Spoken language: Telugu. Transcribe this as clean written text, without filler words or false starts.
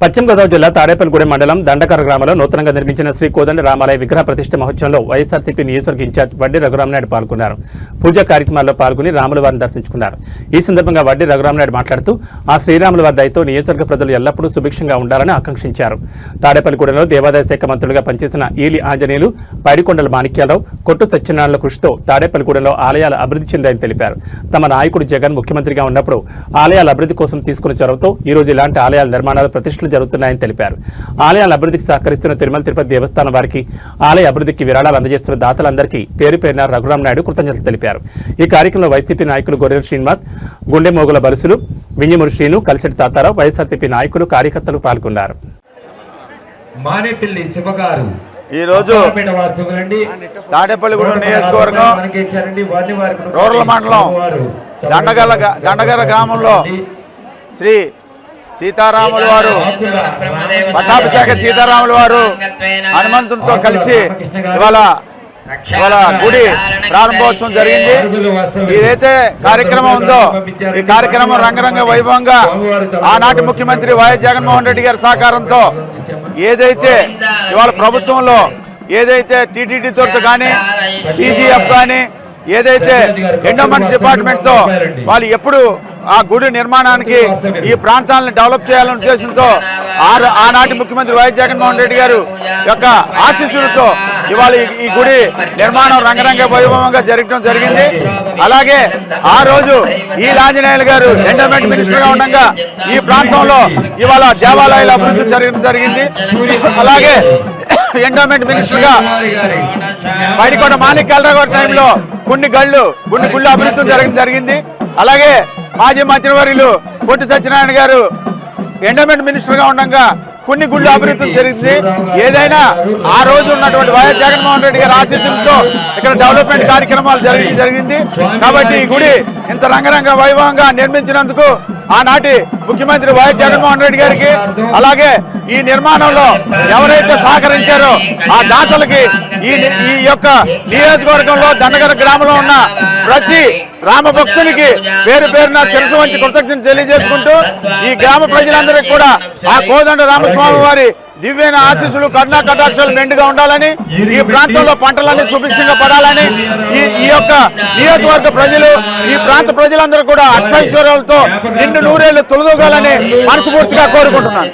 పశ్చిమ గోదావరి జిల్లా తాడేపల్లిగూడెం మండలం దండకర గ్రామంలో నూతనంగా నిర్మించిన శ్రీ కోదండ రామాలయ విగ్రహ ప్రతిష్ఠ మహోత్సవంలో వైఎస్ఆర్సీపీ నియోజకవర్గ ఇన్ఛార్జ్ వడ్డీ రఘురామనాయుడు పాల్గొన్నారు. పూజా కార్యక్రమాల్లో పాల్గొని రాముల వారిని దర్శించుకున్నారు. ఈ సందర్భంగా వడ్డీ రఘురామనాయుడు మాట్లాడుతూ ఆ శ్రీరాముల వారి దయతో నియోజకవర్గ ప్రజలు ఎల్లప్పుడూ సుభిక్షంగా ఉండాలని ఆకాంక్షించారు. తాడేపల్లిగూడెంలో దేవాదాయ శాఖ మంత్రులుగా పనిచేసిన ఈలి ఆంజనేయులు, పైడికొండల మాణిక్యాలరావు, కొట్టు సత్యనారాయణ కృషితో తాడేపల్లిగూడెంలో ఆలయాలు అభివృద్ధి చెందాయని తెలిపారు. తమ నాయకుడు జగన్ ముఖ్యమంత్రిగా ఉన్నప్పుడు ఆలయాల అభివృద్ధి కోసం తీసుకున్న చొరవతో ఈ రోజు ఇలాంటి ఆలయాల నిర్మాణాలు ప్రతిష్టలు జరుగుతున్నాయని తెలిపారు. ఆలయాల అభివృద్ధికి సహకరిస్తున్న తిరుమల తిరుపతి దేవస్థానం వారికి, ఆలయ అభివృద్ధికి విరాళాలు అందజేస్తున్న దాతలందరికీ పేరు పేరున రఘురామనాయుడు కృతజ్ఞతలు తెలిపారు. ఈ కార్యక్రమంలో వైసీపీ నాయకులు గొర్రెల శ్రీనివాస్, గుండె మోగుల బలుసులు, వింజమూరి శ్రీను, కలిసెట్టి తాతారావు, వైఎస్ఆర్సీపీ నాయకులు, కార్యకర్తలు పాల్గొన్నారు. ఈ రోజు తాడేపల్లిగూడెం నియోజకవర్గం రూరల్ మండలం దండగర గ్రామంలో శ్రీ సీతారాముల వారు, పట్టాభిషేక సీతారాముల వారు హనుమంతునితో కలిసి ఇవాళ గుడి ప్రారంభోత్సవం జరిగింది. ఏదైతే కార్యక్రమం ఉందో ఈ కార్యక్రమం రంగరంగ వైభవంగా ఆనాటి ముఖ్యమంత్రి వైఎస్ జగన్మోహన్ రెడ్డి గారి సహకారంతో ఏదైతే ఇవాళ ప్రభుత్వంలో ఏదైతే టీటీడీతో కానీ సిజిఎఫ్ కానీ ఏదైతే ఎండోమెంట్స్ డిపార్ట్మెంట్ తో వాళ్ళు ఎప్పుడు ఆ గుడి నిర్మాణానికి ఈ ప్రాంతాలను డెవలప్ చేయాలనే ఉద్దేశంతో ఆనాటి ముఖ్యమంత్రి వైఎస్ జగన్మోహన్ రెడ్డి గారు యొక్క ఆశీస్సులతో ఇవాళ ఈ గుడి నిర్మాణం రంగరంగ వైభవంగా జరగడం జరిగింది. అలాగే ఆ రోజు ఈ ఆంజనేయులు గారు ఎండోమెంట్ మినిస్టర్ గా ఉండగా ఈ ప్రాంతంలో ఇవాళ దేవాలయాల అభివృద్ధి జరగడం జరిగింది. అలాగే ఎండోమెంట్ మినిస్టర్ గా పైడికొండ మాణిక్యాలరావు గారి టైంలో కొన్ని గుళ్ళు అభివృద్ధి జరగడం జరిగింది. అలాగే మాజీ మంత్రివర్యులు కొట్టు సత్యనారాయణ గారు ఎండోమెంట్ మినిస్టర్ గా ఉండగా కొన్ని గుళ్ళు అభివృద్ధి జరిగింది. ఏదైనా ఆ రోజు ఉన్నటువంటి వైఎస్ జగన్మోహన్ రెడ్డి గారి ఆశీస్సులతో ఇక్కడ డెవలప్మెంట్ కార్యక్రమాలు జరిగింది. కాబట్టి ఈ గుడి ఇంత రంగరంగ వైభవంగా నిర్మించినందుకు ఆనాటి ముఖ్యమంత్రి వైఎస్ జగన్మోహన్ రెడ్డి గారికి, అలాగే ఈ నిర్మాణంలో ఎవరైతే సహకరించారో ఆ దాతలకి ఈ యొక్క నియోజకవర్గంలో దండగర గ్రామంలో ఉన్న ప్రతి రామ భక్తునికి పేరు పేరున శిరస్సు వంచి కృతజ్ఞతలు తెలియజేసుకుంటూ ఈ గ్రామ ప్రజలందరికీ కూడా ఆ కోదండ రామస్వామి వారి దివ్యైన ఆశీస్సులు, కరుణా కటాక్షాలు మెండుగా ఉండాలని, ఈ ప్రాంతంలో పంటలన్నీ సుభిక్షంగా పడాలని, ఈ యొక్క నియోజకవర్గ ప్రజలు, ఈ ప్రాంత ప్రజలందరూ కూడా అష్టైశ్వర్యాలతో నిండు నూరేళ్లు తొలదూగాలని మనస్ఫూర్తిగా కోరుకుంటున్నాను.